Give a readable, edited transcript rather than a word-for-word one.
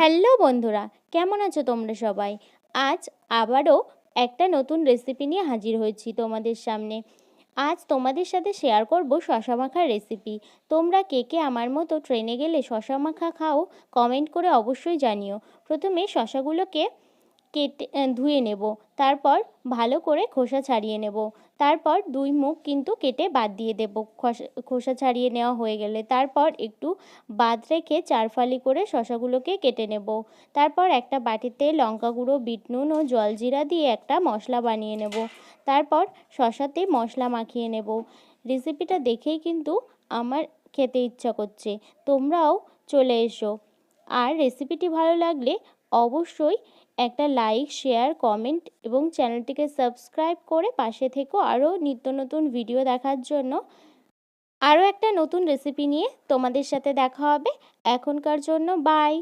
Hello বন্ধুরা, কেমন আছো তোমরা সবাই? আজ আবারও একটা নতুন রেসিপি নিয়ে হাজির হয়েছি তোমাদের সামনে। আজ তোমাদের সাথে শেয়ার করব শশা মাখার রেসিপি। তোমরা কে কে আমার মতো ট্রেনে গেলে শশা মাখা খাও? কমেন্ট করে অবশ্যই জানিও। প্রথমে শশাগুলোকে কেটে ধুয়ে নেব। তারপর ভালো করে খোসা ছাড়িয়ে নেব। তারপর দুই মুখ কিন্তু কেটে বাদ দিয়ে দেব খোসা ছাড়িয়ে নেওয়া হয়ে গেলে। তারপর একটু বাদ রেখে চারফালি করে শশাগুলোকে কেটে নেব। তারপর একটা বাটিতে লঙ্কা গুঁড়ো, বিট নুন ও জলজিরা দিয়ে একটা মশলা বানিয়ে নেব। তারপর শশাতে মশলা মাখিয়ে নেব। রেসিপিটা দেখেই কিন্তু আমার খেতে ইচ্ছা করছে, তোমরাও চলে এসো। আর রেসিপিটি ভালো লাগলে অবশ্যই একটা লাইক, শেয়ার, কমেন্ট এবং চ্যানেলটিকে সাবস্ক্রাইব করে পাশে থেকো আরও নিত্য নতুন ভিডিও দেখার জন্য। আরও একটা নতুন রেসিপি নিয়ে তোমাদের সাথে দেখা হবে। এখনকার জন্য বাই।